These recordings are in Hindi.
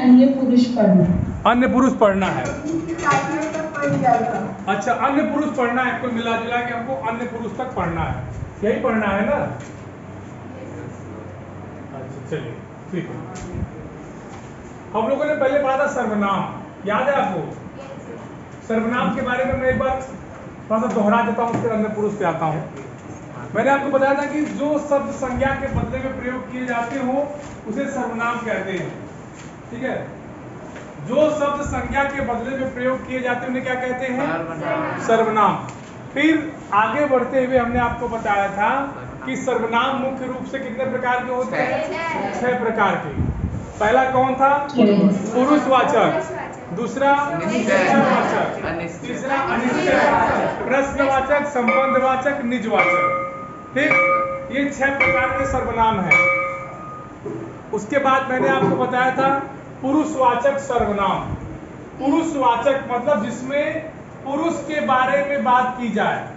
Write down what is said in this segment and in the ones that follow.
अन्य पुरुष पढ़ना। अन्य पुरुष पढ़ना है। अच्छा, अन्य पुरुष पढ़ना है, कुल मिला जुला के हमको अन्य पुरुष तक पढ़ना है, यही पढ़ना है ना? अच्छा चलिए ठीक है। हम लोगों ने पहले पढ़ा था सर्वनाम, याद है आपको? सर्वनाम के बारे में मैं एक बार थोड़ा सा दोहरा देता हूँ, फिर अन्य पुरुष पे आता हूँ। मैंने आपको बताया था कि जो शब्द संज्ञा के बदले में प्रयोग किए जाते हो उसे सर्वनाम कहते हैं, ठीक है? जो शब्द संज्ञा के बदले में प्रयोग किए जाते हैं उन्हें क्या कहते हैं? सर्वनाम। फिर आगे बढ़ते हुए हमने आपको बताया था कि सर्वनाम मुख्य रूप से कितने प्रकार के होते हैं? 6 प्रकार के। पहला कौन था? पुरुषवाचक, दूसरा निश्चयवाचक, तीसरा अनिश्चयवाचक, प्रश्नवाचक, संबंधवाचक, निजवाचक। ठीक, ये 6 प्रकार के सर्वनाम हैं। उसके बाद मैंने आपको बताया था पुरुषवाचक सर्वनाम। पुरुषवाचक मतलब जिसमें पुरुष के बारे में बात की जाए।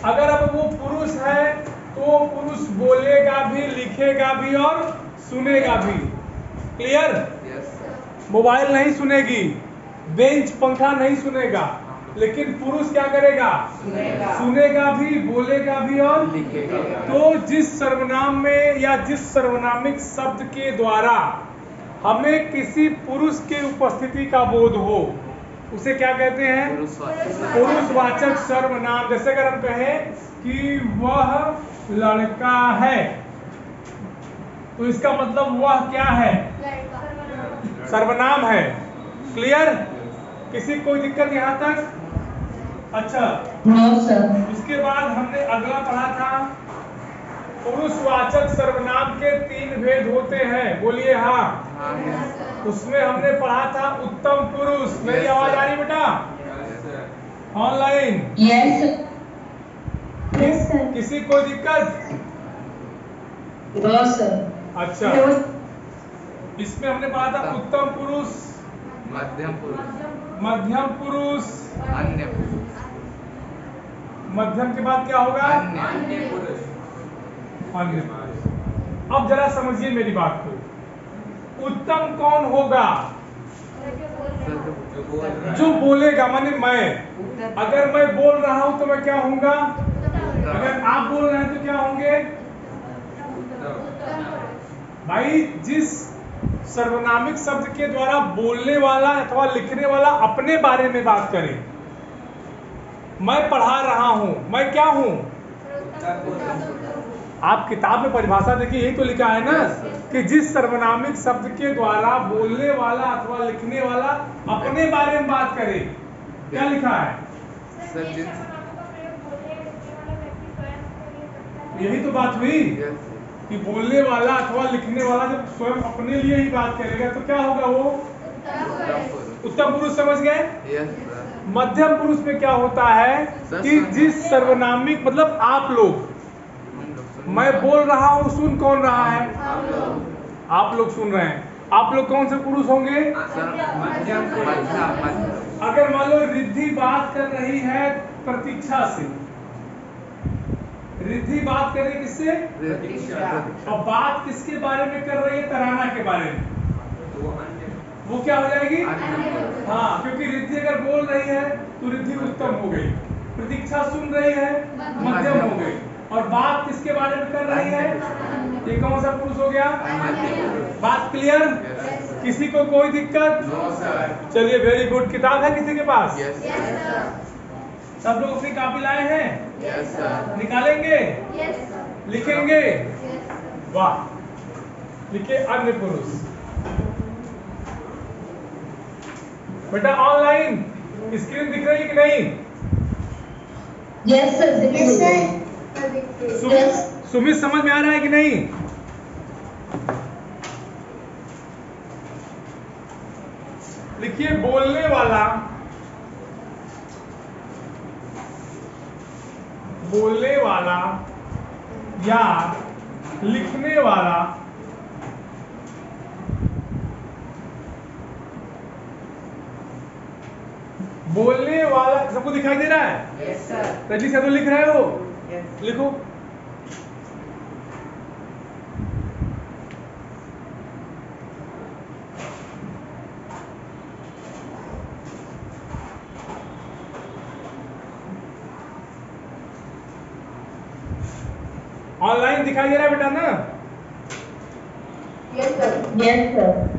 अगर अब वो पुरुष है तो पुरुष बोलेगा भी, लिखेगा भी और सुनेगा भी। क्लियर? मोबाइल नहीं सुनेगी, बेंच पंखा नहीं सुनेगा, लेकिन पुरुष क्या करेगा? सुनेगा भी, बोलेगा भी और लिखेगा। तो जिस सर्वनाम में या जिस सर्वनामिक शब्द के द्वारा हमें किसी पुरुष की उपस्थिति का बोध हो उसे क्या कहते हैं? पुरुषवाचक सर्वनाम। जैसे अगर हम कहें कि वह लड़का है तो इसका मतलब वह क्या है? सर्वनाम है। क्लियर? किसी कोई दिक्कत यहाँ तक? अच्छा, उसके बाद हमने अगला पढ़ा था पुरुषवाचक सर्वनाम के 3 भेद होते हैं। बोलिए हाँ। उसमें हमने पढ़ा था उत्तम पुरुष। मेरी आवाज आ रही बेटा? ऑनलाइन? Yes sir. किसी कोई दिक्कत? No sir. अच्छा, इसमें हमने पढ़ा था उत्तम पुरुष, मध्यम पुरुष, मध्यम पुरुष, अन्य पुरुष, मध्यम के बाद क्या होगा? अन्य पुरुष। अन्य पुरुष। अब जरा समझिए मेरी बात को। उत्तम कौन होगा? जो बोलेगा, माने मैं। अगर मैं बोल रहा हूं तो मैं क्या होऊंगा? अगर आप बोल रहे हैं तो क्या होंगे? भाई, जिस सर्वनामिक शब्द के द्वारा बोलने वाला अथवा लिखने वाला अपने बारे में बात करे, मैं पढ़ा रहा हूं, मैं क्या हूं? आप किताब में परिभाषा देखिए, यही तो लिखा है ना कि जिस सर्वनामिक शब्द के द्वारा बोलने वाला अथवा लिखने वाला अपने बारे में बात करे। क्या लिखा है? यही तो बात हुई कि बोलने वाला अथवा लिखने वाला जब स्वयं अपने लिए ही बात करेगा तो क्या होगा? वो उत्तम पुरुष। समझ गए? मध्यम पुरुष में क्या होता है कि जिस सर्वनामिक मतलब आप लोग, मैं बोल रहा हूं, सुन कौन रहा है? आप लोग सुन रहे हैं। आप लोग कौन से पुरुष होंगे? अगर मान लो रिद्धि बात कर रही है प्रतीक्षा से, रिद्धि बात कर रही है किससे? और बात किसके बारे में कर रही है? तराना के बारे में। वो क्या हो जाएगी? हाँ, क्योंकि रिद्धि अगर बोल रही है तो रिद्धि उत्तम हो गई, प्रतीक्षा सुन रही है मध्यम हो गई, और बात किसके बारे में कर रही है? ये कौन सा पुरुष हो गया? बात क्लियर? किसी को कोई दिक्कत? चलिए, वेरी गुड। किताब है किसी के पास? सब लोग अपनी कॉपी लाए हैं? निकालेंगे? लिखेंगे? वाह, लिखिए अन्य पुरुष। बेटा ऑनलाइन स्क्रीन दिख रही है कि नहीं? Yes sir. सुमित समझ में आ रहा है कि नहीं? लिखिए बोलने वाला, बोलने वाला या लिखने वाला बोलने वाला सबको दिखाई दे रहा है? Yes sir. रजी से तो लिख रहे हो? लिखो। ऑनलाइन दिखाई दे रहा है बेटा ना? Yes sir.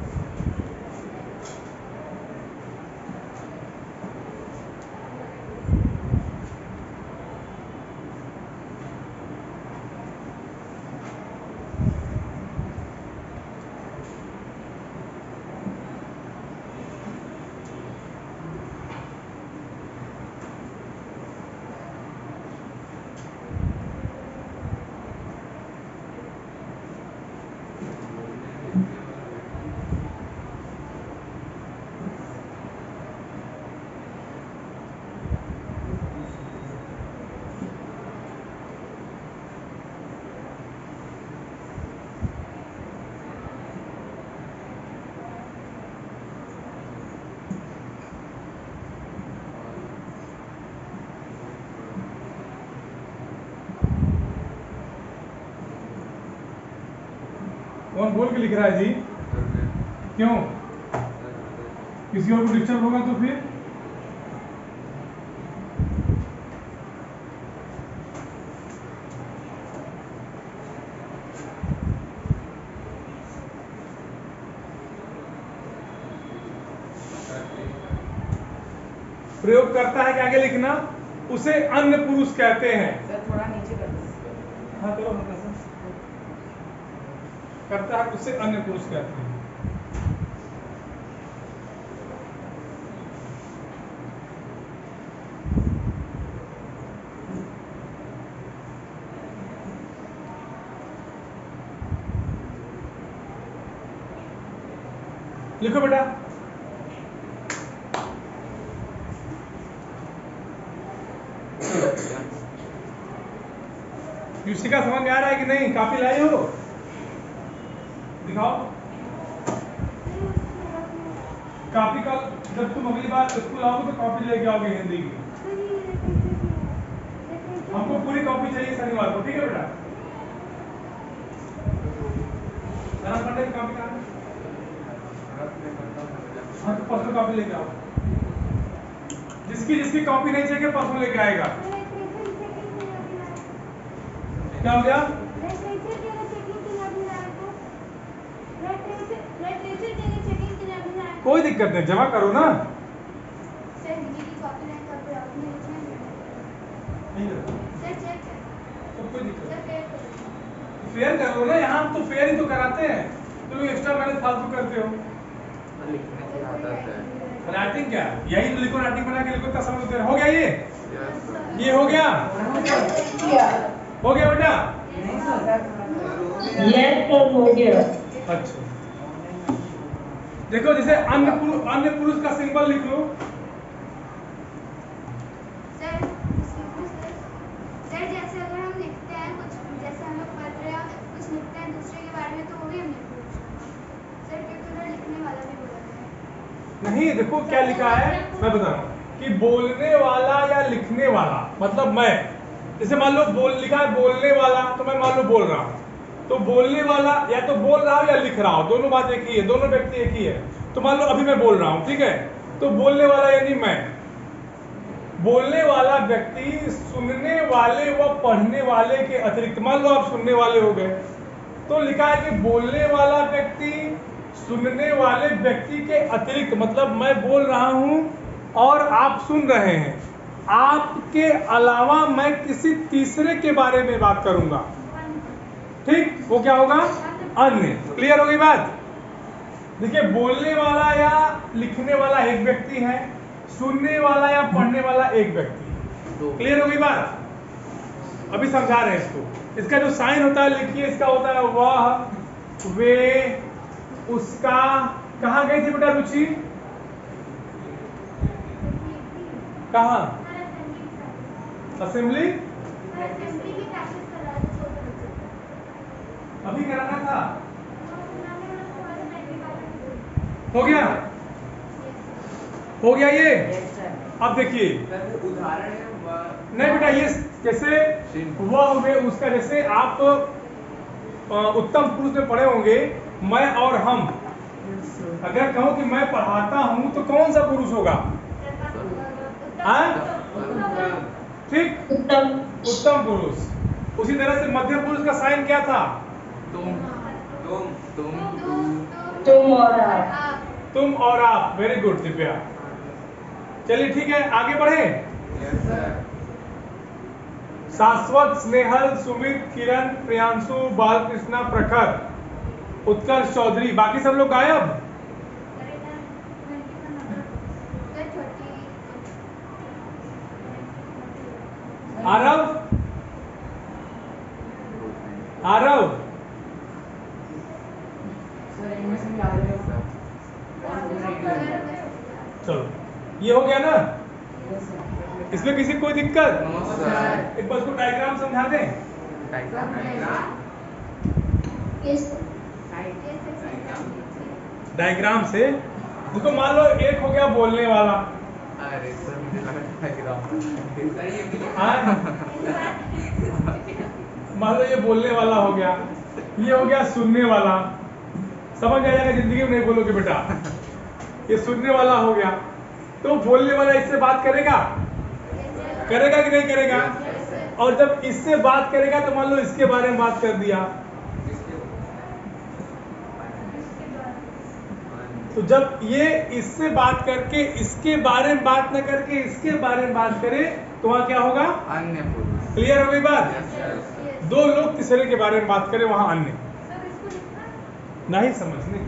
कौन बोल के लिख रहा है जी? क्यों? किसी और को डिस्टर्ब होगा तो फिर? प्रयोग करता है कि आगे लिखना, उसे अन्य पुरुष कहते हैं। सर थोड़ा नीचे कर दो। हाँ करो हल्का सा। करता है उसे अन्य पुरुष कहते हैं। लिखो बेटा। युषिका समझ में आ रहा है कि नहीं? कॉपी लाई हो? दिखाओ कॉपी का। जब तुम अगली बार स्कूल आओगे तो कॉपी लेके आओगे हिंदी की। हमको पूरी कॉपी चाहिए शनिवार को, ठीक है बेटा? आराम करने की कॉपी कहाँ है? हाँ तो परसों कॉपी लेके आओ। जिसकी जिसकी कॉपी नहीं चाहिए परसों लेके आएगा। क्या हो गया? कोई दिक्कत नहीं, जमा करो ना। तो कोई दिक्कत नहीं, फेयर कर लो ना। यहाँ हम तो फेयर ही तो कराते हैं, तुम लोग एक्स्ट्रा मेहनत फालतू करते हो। लिखने की आदत है। राइटिंग क्या यही तो लिखो, राइटिंग बना के लिखो, इतना समझ होते हो गया ये? यस ये हो गया? हो गया बेटा? यस सर हो गया। अच्छा देखो, जैसे अन्य पुरुष का सिंबल लिख लो। सर जैसे अगर हम लिखते हैं कुछ, जैसे हम लोग पढ़ रहे हैं कुछ लिखते हैं दूसरे के बारे में, तो वो भी हम लिख सर क्योंकि लिखने वाला भी बोला नहीं, देखो क्या लिखा है मैं बता रहा हूँ कि बोलने वाला या लिखने वाला, मतलब मैं। जैसे मान लो लिखा है बोलने वाला, तो मैं मान लो बोल रहा हूँ, तो बोलने वाला या तो बोल रहा हूँ या लिख रहा हूँ, दोनों बात एक ही है, दोनों व्यक्ति एक ही है। तो मान लो अभी मैं बोल रहा हूँ, ठीक है? तो बोलने वाला यानी मैं। बोलने वाला व्यक्ति सुनने वाले व पढ़ने वाले के अतिरिक्त, मान लो आप सुनने वाले हो गए, तो लिखा है कि बोलने वाला व्यक्ति सुनने वाले व्यक्ति के अतिरिक्त, मतलब मैं बोल रहा हूं और आप सुन रहे हैं, आपके अलावा मैं किसी तीसरे के बारे में बात करूंगा, ठीक? वो क्या होगा? अन्य। क्लियर हो गई बात? देखिए, बोलने वाला या लिखने वाला एक व्यक्ति है, सुनने वाला या पढ़ने वाला एक व्यक्ति। क्लियर हो गई बात? अभी समझा रहे हैं इसको। इसका जो साइन होता है लिखिए, इसका होता है वह, वे, उसका। कहाँ गई थी बेटा रुचि? कहाँ? असेंबली अभी कराना था। हो गया? हो गया ये? अब देखिए, उदाहरण है नहीं बेटा, ये जैसे वह, वे, उसका, जैसे आप उत्तम पुरुष में पढ़े होंगे मैं और हम। अगर कहो कि मैं पढ़ाता हूं तो कौन सा पुरुष होगा? हाँ? ठीक, उत्तम पुरुष। उसी तरह से मध्यम पुरुष का साइन क्या था? तुम तुम तुम तुम और आप। तुम और आप। Very good Divya. चलिए ठीक है, आगे बढ़े। Yes sir. शाश्वत, स्नेहल, सुमित, किरण, प्रियांशु, बालकृष्णा, प्रखर, उत्कर्ष, चौधरी। बाकी सब लोग गायब। आरव, आरव, सर इनमें से भी आ रहे हैं सर। चलो ये हो गया ना? इसमें किसी को कोई दिक्कत? No sir. एक बार उसको डायग्राम समझा दें। डायग्राम से देखो, मान लो एक हो गया बोलने वाला। अरे सर मुझे लगा डायग्राम। सर ये भी हाँ? मान लो ये बोलने वाला हो गया, ये हो गया सुनने वाला। समझ आ जाएगा, जिंदगी में नहीं बोलोगे बेटा। ये सुनने वाला हो गया, तो बोलने वाला इससे बात करेगा, करेगा कि नहीं करेगा? और जब इससे बात करेगा तो मान लो इसके बारे में बात कर दिया, तो जब ये इससे बात करके इसके बारे में बात न करके इसके बारे में बात करे तो वहां क्या होगा? अन्य पुरुष। क्लियर हो गई बात? Yes sir. दो लोग तीसरे के बारे में बात करें, वहां अन्य। नहीं समझने?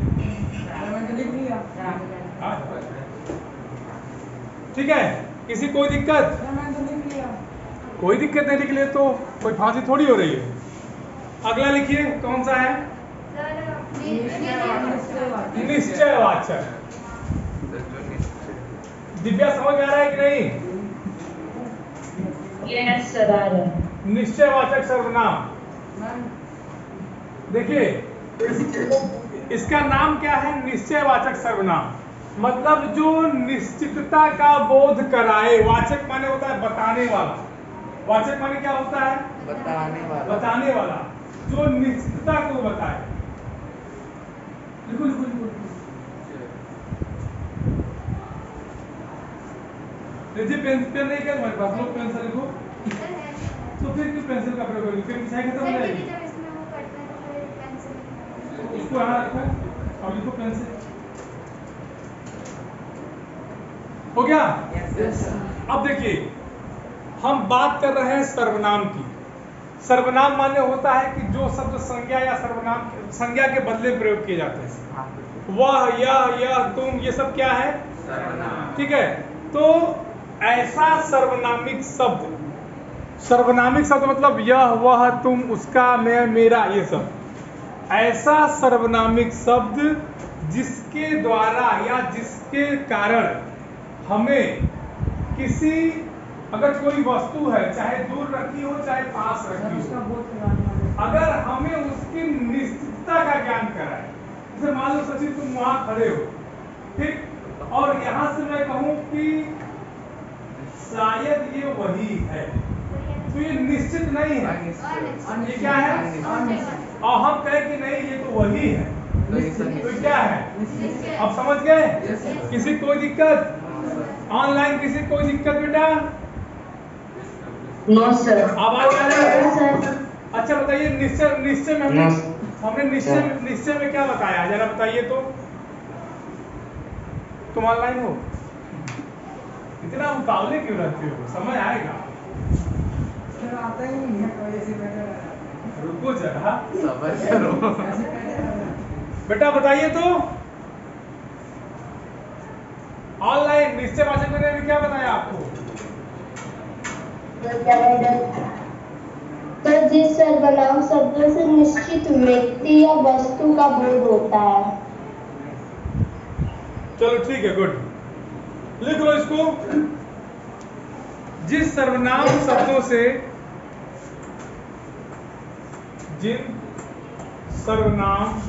हाँ। ठीक है, किसी कोई दिक्कत? कोई दिक्कत नहीं, लिख ले तो कोई फांसी थोड़ी हो रही है। अगला लिखिए, कौन सा है? निश्चयवाचक। दिव्या समझ में आ रहा है कि नहीं? यस सर, आ रहा है। निश्चयवाचक सर्वनाम। देखिए इसका नाम क्या है? निश्चयवाचक सर्वनाम। मतलब जो निश्चितता का बोध कराए। वाचक माने होता है बताने वाला। वाचक माने क्या होता है? बताने वाला। बताने वाला, जो निश्चितता को बताए। लिखो लिखो लिखो। पेन नहीं क्या तुम्हारे पास? लोग पेन से लिखो। तो फिर क्यों पेंसिल का प्रयोग करोगे? पेन की स्याही खत्म हो जाएगी। उसको यहाँ रखो और लिखो पेन से। हो गया? Yes sir. अब देखिए, हम बात कर रहे हैं सर्वनाम की। सर्वनाम माने होता है कि जो शब्द संज्ञा या सर्वनाम संज्ञा के बदले में प्रयोग किए जाते हैं। वह, यह, तुम, ये सब क्या है? सर्वनाम। ठीक है, तो ऐसा सर्वनामिक शब्द, सर्वनामिक शब्द मतलब यह, वह, तुम, उसका, मैं, मेरा, ये सब। ऐसा सर्वनामिक शब्द जिसके द्वारा या जिसके कारण हमें किसी, अगर कोई वस्तु है, चाहे दूर रखी हो चाहे पास रखी हो, अगर हमें उसकी निश्चितता का ज्ञान कराए। जैसे मान लो सचिन तुम वहां खड़े हो, ठीक, और यहां से मैं कहूं कि शायद ये वही है, तो ये निश्चित नहीं है। ये क्या है? और हम कहें कि नहीं ये तो वही है, तो क्या है? अब समझ गए? किसी कोई दिक्कत? ऑनलाइन किसी कोई दिक्कत बेटा? No sir. आवाज आ रही है? सर। अच्छा बताइए, निश्चय में हमने निश्चय में क्या बताया, जरा बताइए तो। तुम ऑनलाइन हो? इतना उतावले क्यों रहते हो? समझ आएगा। रुको जरा, सबर करो। बेटा बताइए तो। ऑनलाइन निश्चयवाचक मैंने अभी क्या बताया आपको? तो जिस सर्वनाम शब्दों से निश्चित व्यक्ति या वस्तु का बोध होता है। चलो ठीक है, गुड। लिख लो इसको। जिस सर्वनाम शब्दों से, जिन सर्वनाम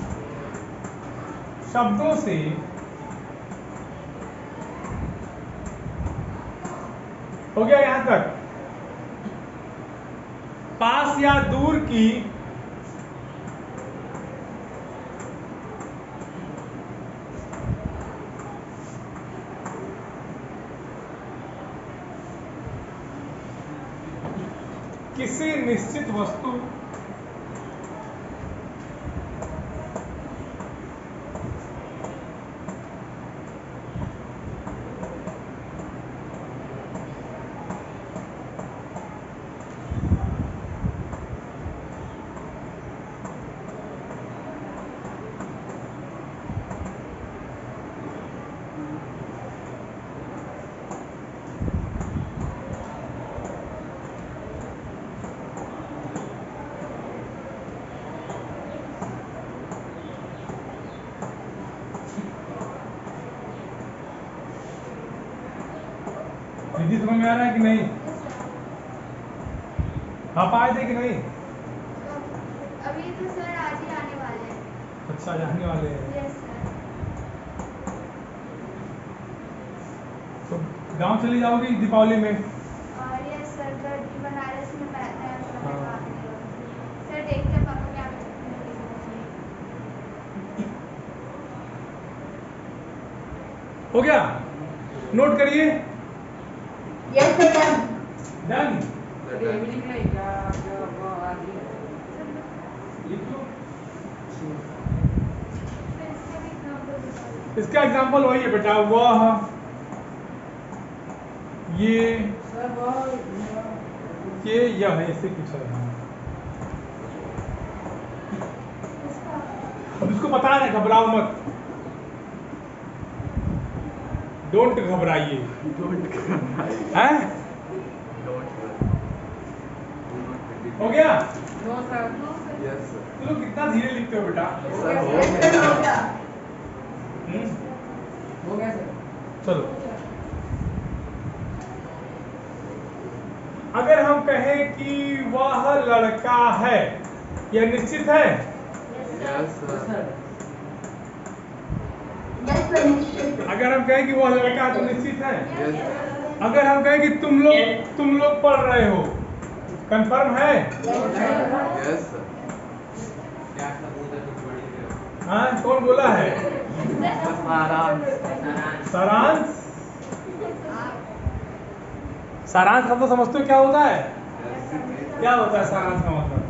शब्दों से हो गया यहां तक, पास या दूर की किसी निश्चित वस्तु दीदी समझ में आ रहा है कि नहीं? आप आए थे कि नहीं? अभी तो सर आज ही आने वाले हैं। अच्छा, जाने वाले हैं। Yes sir. तो गांव चली जाओगी दीपावली में? और यस सर, बनारस में बैठना है हाँ। सर देखते हैं पापा क्या करते हैं। हो गया? नोट करिए। Yes sir. डन। सर लिख लो। फिर इसके भी एग्जाम्पल बताओ। इसका एग्जाम्पल वही है बेटा, वह, ये यह है, इससे पूछा रहा हूं। अब इसको बता रहे, घबराओ मत, डोंट घबराइए। हैं? हो गया? Yes sir. तुम लोग कितना धीरे लिखते हो बेटा? सर हो गया सर। चलो, अगर हम कहें कि वह लड़का है, यह निश्चित है? Yes sir. यस सर निश्चित। अगर हम कहें कि वह लड़का है तो निश्चित है? Yes sir. अगर हम कहें कि तुम लोग पढ़ रहे हो, कंफर्म है? Yes sir. हाँ, कौन बोला है? सारांश। सारांश हम तो समझते हो क्या होता है? क्या होता है सारांश का मतलब?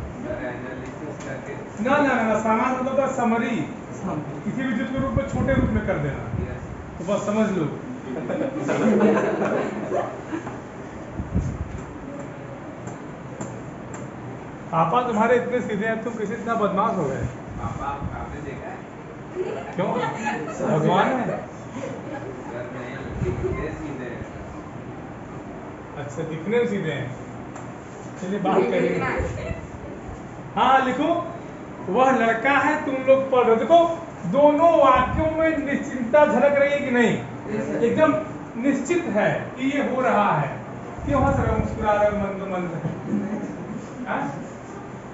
ना ना ना, सारांश मतलब होता है समरी, किसी भी चीज के रूप में छोटे रूप में कर देना, तो बस समझ लो। पापा तुम्हारे इतने सीधे हैं, तुम किसी इतना बदमाश हो गए? पापा आपने देखा है? क्यों? भगवान है? सर नहीं, सीधे हैं। अच्छा, दिखने में सीधे हैं। चलिए बात करेंगे। हाँ लिखो, वह लड़का है, तुम लोग पढ़ रहे हो। देखो, दोनों वाक्यों में निश्चिंतता झलक रही है कि नहीं? एकदम निश्चित है कि ये हो रहा है। क्यों हंस रहे हो, मुस्कुरा रहे हो मंद मंद? हाँ?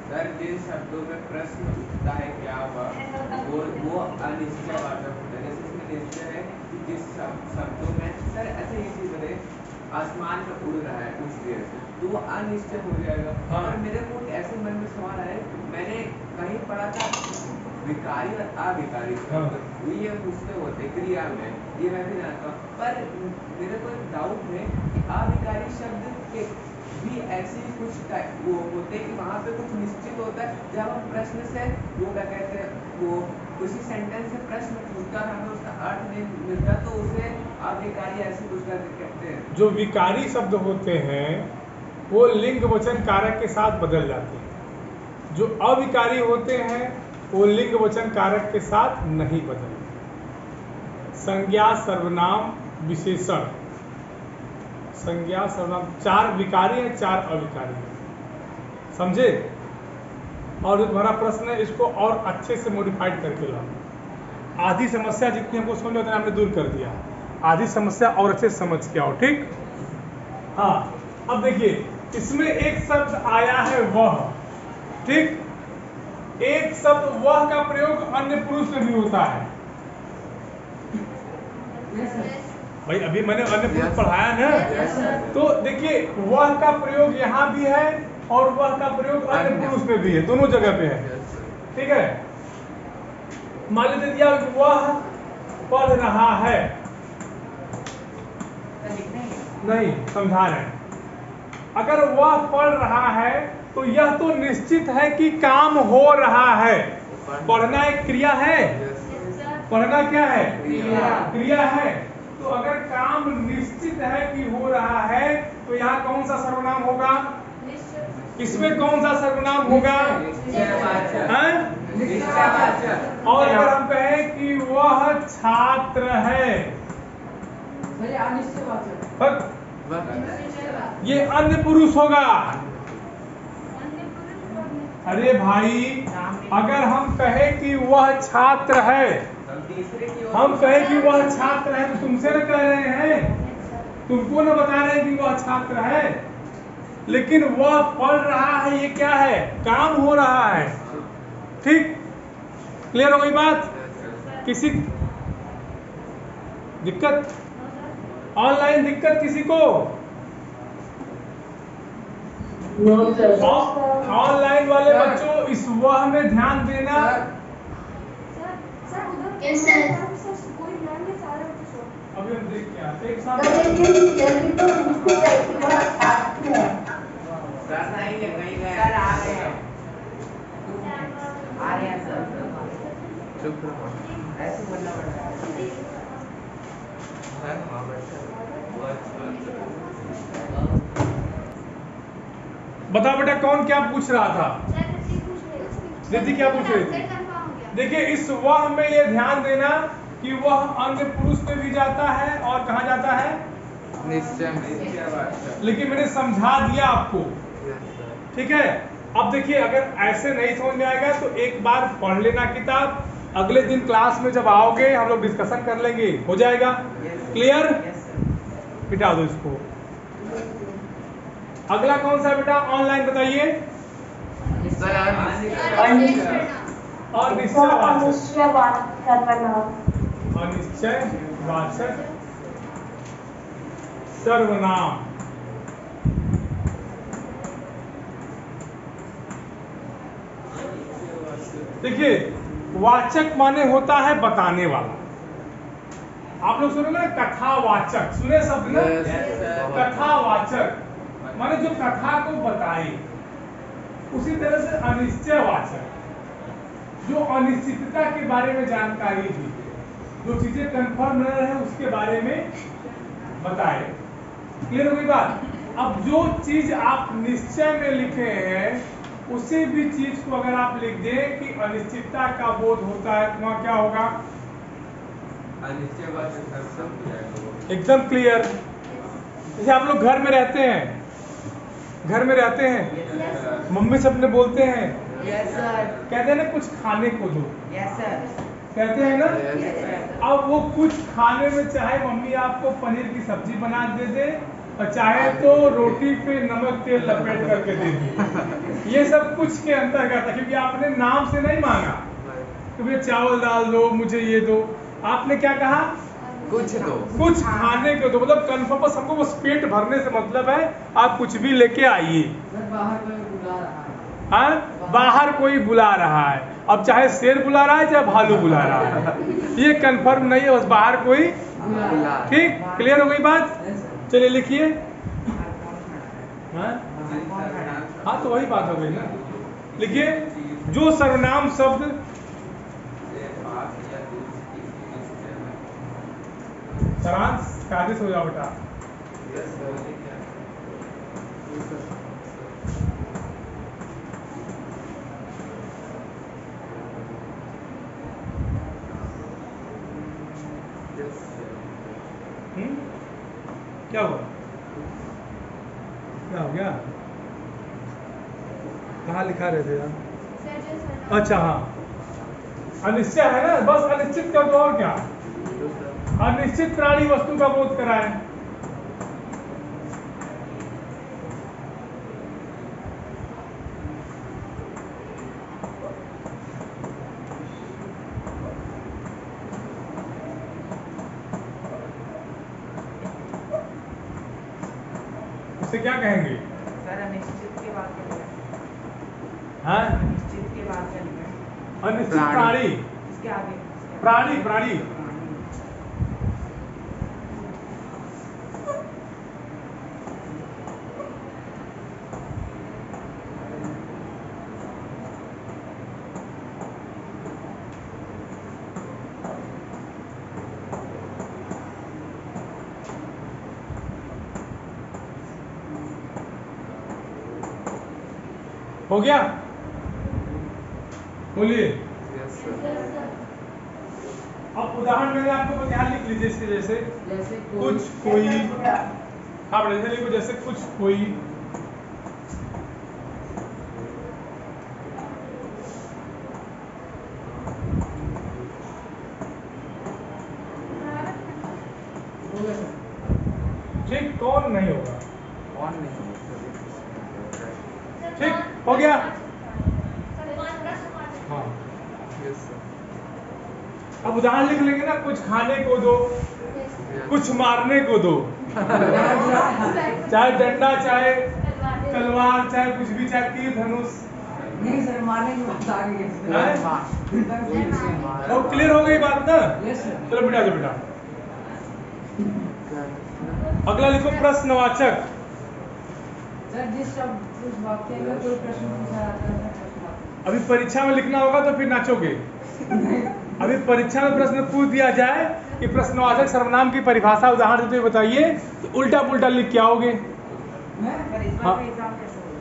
सर जिन शब्दों में प्रश्न उठता है क्या हुआ, वो अनिश्चयवाचक होता है। जैसे इसमें निश्चय है कि जिस शब्दों में, सर ऐसे ही चीज है, आसमान में उड़ रहा है कुछ देर से, तो वो अनिश्चय हो जाएगा। हाँ। और मेरे को ऐसे मन में सवाल आया, मैंने कहीं पढ़ा था विकारी और अविकारी हाँ। ये मुझसे होते क्रिया में, ये मैं भी जानता हूँ, पर मेरे को एक डाउट है कि अविकारी शब्द के भी ऐसे ही कुछ वो होते हैं कि वहाँ पे कुछ निश्चित होता है। जब हम प्रश्न से वो क्या कहते हैं, वो उसी सेंटेंस से प्रश्न पूछता है, हमें उसका अर्थ नहीं मिलता, तो उसे अविकारी ऐसे कुछ कहते हैं। जो विकारी शब्द होते हैं वो लिंग वचन कारक के साथ बदल जाते हैं। जो अविकारी होते हैं वो लिंग वचन कारक के साथ नहीं बदलते। संज्ञा, सर्वनाम, विशेषण। संज्ञा, सर्वनाम, 4 विकारी हैं, 4 अविकारी हैं। समझे? और जो तुम्हारा प्रश्न है, इसको और अच्छे से मॉडिफाइड करके लाओ। आधी समस्या जितनी हमको समझ में होता है हमने दूर कर दिया, आधी समस्या और अच्छे से समझ के आओ, ठीक? हाँ, अब देखिए, इसमें एक शब्द आया है वह, ठीक? एक शब्द वह का प्रयोग अन्य पुरुष में भी होता है। भाई अभी मैंने अन्य पुरुष पढ़ाया ना, तो देखिए वह का प्रयोग यहाँ भी है और वह का प्रयोग अन्य पुरुष में भी है, दोनों जगह पे है, ठीक है? मान लीजिए दिया वह पढ़ रहा है, नहीं समझा रहे हैं, अगर वह पढ़ रहा है तो यह तो निश्चित है कि काम हो रहा है। पढ़ना एक क्रिया है, पढ़ना क्या है? क्रिया है। तो अगर काम निश्चित है कि हो रहा है तो यहाँ कौन सा सर्वनाम होगा? इसमें कौन सा सर्वनाम होगा? हैं? और अगर हम कहें कि वह छात्र है, ये अन्य पुरुष होगा। अरे भाई, अगर हम कहें कि वह छात्र है, हम कहें कि वह छात्र है तो तुमसे न कह रहे हैं, तुमको न बता रहे हैं कि वह छात्र है, लेकिन वह पढ़ रहा है, ये क्या है? काम हो रहा है। ठीक, क्लियर हो गई बात? किसी दिक्कत? ऑनलाइन दिक्कत किसी को? ऑनलाइन वाले बच्चों इस वह में ध्यान देना। अभी हम देख के आते हैं एक साथ। बताओ बेटा, कौन क्या पूछ रहा था? दीदी क्या पूछ रही थी? देखिए, इस वह में ये ध्यान देना कि वह अन्य पुरुष में भी जाता है और कहाँ जाता है? निश्चय। लेकिन मैंने समझा दिया आपको, ठीक है? अब देखिए, अगर ऐसे नहीं समझ में आएगा तो एक बार पढ़ लेना किताब, अगले दिन क्लास में जब आओगे हम लोग डिस्कशन कर लेंगे, हो जाएगा? क्लियर? मिटा दो इसको। अगला कौन सा बेटा? ऑनलाइन बताइए। अनिश्चयवाचक सर्वनाम। देखिए, वाचक माने होता है बताने वाला। आप लोग सुने ना कथावाचक, सुने शब्द ना? कथावाचक माने जो कथा को बताए। उसी तरह से अनिश्चयवाचक जो अनिश्चितता के बारे में जानकारी दी, जो चीजें कंफर्म न रहे उसके बारे में बताए। क्लियर हो गई बात? अब जो चीज आप निश्चय में लिखे हैं उसी भी चीज को अगर आप लिख दें कि अनिश्चितता का बोध होता है तो वहां क्या होगा? एकदम क्लियर। जैसे आप लोग घर में रहते हैं, घर में रहते हैं, मम्मी से अपने बोलते हैं, कहते हैं ना कुछ खाने को दो, कहते हैं ना? अब वो कुछ खाने में चाहे मम्मी आपको पनीर की सब्जी बना दे और चाहे तो रोटी पे नमक तेल लपेट करके दे दी। ये सब कुछ के अंतर्गत है, क्योंकि आपने नाम से नहीं मांगा कि भैया चावल दाल दो, मुझे ये दो। आपने क्या कहा? कुछ दो, कुछ खाने को दो। मतलब कन्फर्म, बस हमको बस पेट भरने से मतलब है, आप कुछ भी लेके आइए। बाहर कोई बुला रहा है, अब चाहे शेर बुला रहा है चाहे भालू बुला रहा है, ये कंफर्म नहीं है, बस बाहर कोई। ठीक, क्लियर हो गई बात? चलिए लिखिए। हाँ तो वही बात हो गई ना। लिखिए, जो सर्वनाम शब्द सारांश का आदेश हो जाओ बेटा। क्या हुआ? क्या हो गया? कहाँ लिखा रहे थे यार? अच्छा हाँ, अनिश्चय है ना, बस अनिश्चित कर दो और क्या? अनिश्चित प्राणी वस्तु का बोध कराए। उसे क्या कहेंगे? सर अनिश्चित के बाद क्या लिखा? हाँ, अनिश्चित के बाद क्या लिखा? अनिश्चित प्राणी। इसके आगे प्राणी, प्राणी। हो गया? बोलिए। Yes sir. अब उदाहरण मैंने आपको ध्यान लिख लीजिए इसके जैसे जैसे कुछ कोई, आप जैसे लिखो जैसे कुछ कोई, ठीक, कौन नहीं होगा, ऑन नहीं होगा। ठीक हो गया। हाँ, यस सर। अब उदाहरण लिख लेंगे ना, कुछ खाने को दो, कुछ मारने को दो, चाहे डंडा, चाहे तलवार, चाहे कुछ भी, चाहे तीर धनुष। नहीं सर, मारने की बात आ गई है। और क्लियर हो गई बात ना? Yes sir. चलो बेटा, बेटा अगला लिखो प्रश्नवाचक। सर जिस शब्द उस वाक्य में कोई प्रश्न पूछा जाता है प्रश्नवाचक। अभी परीक्षा में लिखना होगा तो फिर नाचोगे। अभी परीक्षा में प्रश्न पूछ दिया जाए कि प्रश्नवाचक सर्वनाम की परिभाषा उदाहरण देते हुए बताइए, तो उल्टा पुल्टा लिख के आओगे। पर इस बार का एग्जाम कैसे होगा?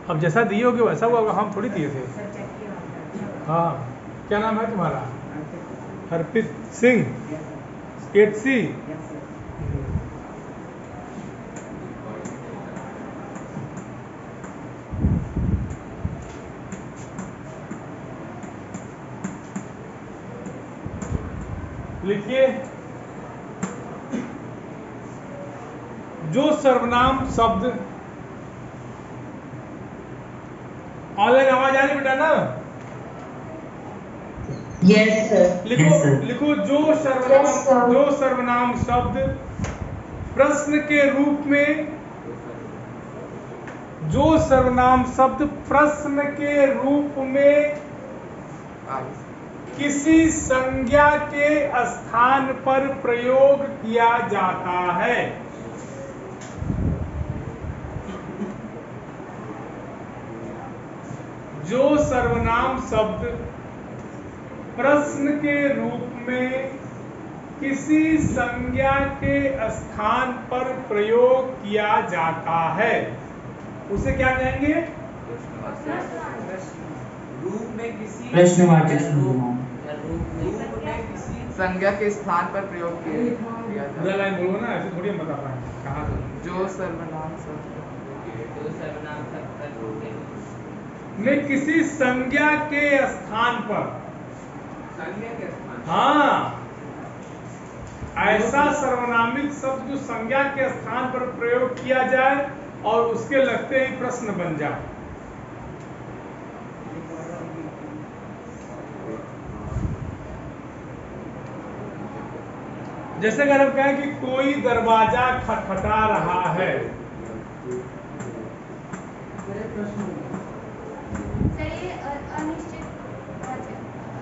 अब जैसा दिए होगे वैसा हुआ होगा, हम थोड़ी दिए थे। सर चेक किया होगा। हाँ, क्या नाम है तुम्हारा? Harpreet Singh, 8C। Yes sir. लिखिए, जो सर्वनाम शब्द, ऑनलाइन आवाज आ रही बेटा ना? Yes sir. लिखो, लिखो जो सर्वनाम, Yes, sir. जो सर्वनाम शब्द प्रश्न के रूप में, जो सर्वनाम शब्द प्रश्न के रूप में किसी संज्ञा के स्थान पर प्रयोग किया जाता है। जो सर्वनाम शब्द प्रश्न के रूप में किसी संज्ञा के स्थान पर प्रयोग किया जाता है, उसे क्या कहेंगे? रूप में किसी प्रश्नवाचक रूप में किसी संज्ञा के स्थान पर प्रयोग किया पूरा लाइन बोलो ना, ऐसे थोड़ी हम बता पाएंगे। कहाँ से? जो सर्वनाम शब्द में किसी संज्ञा के स्थान पर, संज्ञा के स्थान हाँ, ऐसा सर्वनामिक शब्द जो संज्ञा के स्थान पर प्रयोग किया जाए और उसके लगते ही प्रश्न बन जाए। जैसे अगर हम कहें कि कोई दरवाजा खटखटा रहा है, मेरे प्रश्न सर ये अनिश्चित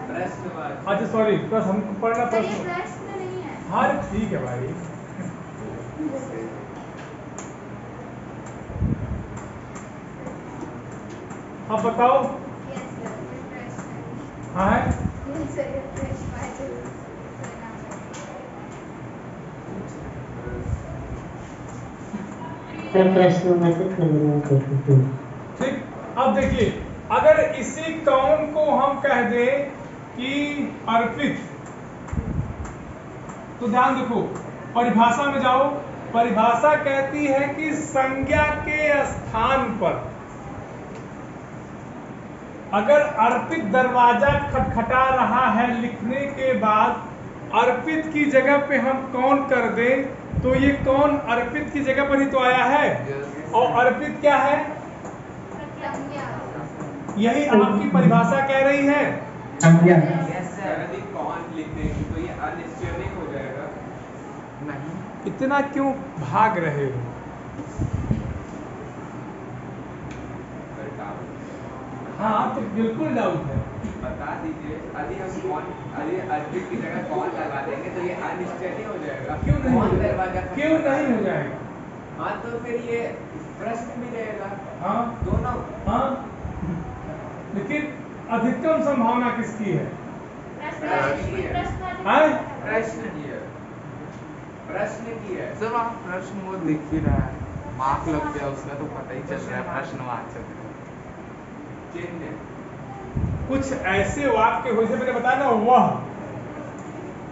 प्रश्नवाचक। अच्छा सॉरी, बस हमको पढ़ना सर ये प्रश्न। प्रश्न नहीं है। हाँ ठीक है भाई। अब बताओ। यस सर, ये प्रश्न है। हाँ है? यस सर, ये प्रश्नवाचक सर्वनाम है। सर प्रश्नवाचक सर्वनाम कहते हैं। ठीक, अब देखिए, अगर इसी कौन को हम कह दें कि अर्पित, तो ध्यान देखो, परिभाषा में जाओ। परिभाषा कहती है कि संज्ञा के स्थान पर, अगर अर्पित दरवाजा खटखटा रहा है लिखने के बाद अर्पित की जगह पे हम कौन कर दें, तो ये कौन अर्पित की जगह पर ही तो आया है। और अर्पित क्या है? यही आपकी परिभाषा कह रही है। संज्ञा। Yes sir. यदि कौन लिख देंगे तो ये अनिश्चयनिक हो जाएगा। नहीं, इतना क्यों भाग रहे हो? Sir doubt. हाँ तो बिल्कुल डाउट है। बता दीजिए, यदि हम कौन, यदि अर्पित की जगह कौन लगा देंगे तो ये अनिश्चयनिक हो जाएगा। क्यों नहीं हो कौन जाएगा? दरवाजा क्यों नहीं हो जाएगा? हाँ तो फिर ये प्रश्न भी रहेगा। हाँ दोनों। हाँ, लेकिन अधिकतम संभावना किसकी है? प्रश्न की है। हाँ? प्रश्न की है। प्रश्न की है। सब आप प्रश्न वो दिख ही रहा है, मार्क लग गया उसका तो पता ही चल रहा है प्रश्नवाचक। चिन्ह। कुछ ऐसे वाक्य हो, जैसे मैंने बताया ना वह,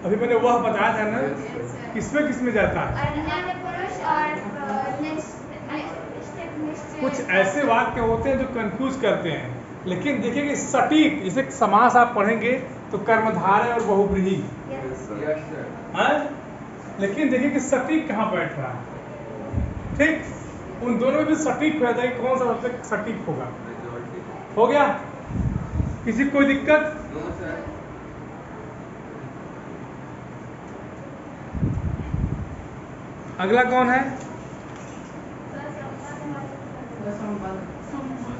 अभी मैंने वह बताया था ना, किसमें जाता है? अन्य पुरुष और कुछ ऐसे वाक्य होते हैं जो कंफ्यूज करते हैं, लेकिन देखिए कि सटीक, जैसे समास आप पढ़ेंगे तो कर्मधारय और बहुव्रीहि, यस सर। हाँ? लेकिन देखिए कि सटीक कहाँ बैठ रहा है, ठीक? उन दोनों में भी सटीक हो जाता है कि कौन सा सबसे सटीक होगा। हो गया? किसी को कोई दिक्कत? No sir. अगला कौन है?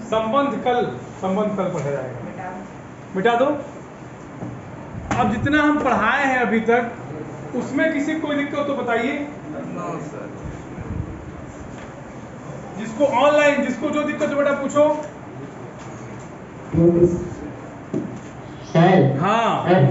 संबंध कल पढ़ा जाएगा, मिटा दो। अब जितना हम पढ़ाए हैं अभी तक, उसमें किसी को कोई दिक्कत तो बताइए। No sir. जिसको ऑनलाइन, जिसको जो दिक्कत हो बेटा पूछो। सर हाँ सर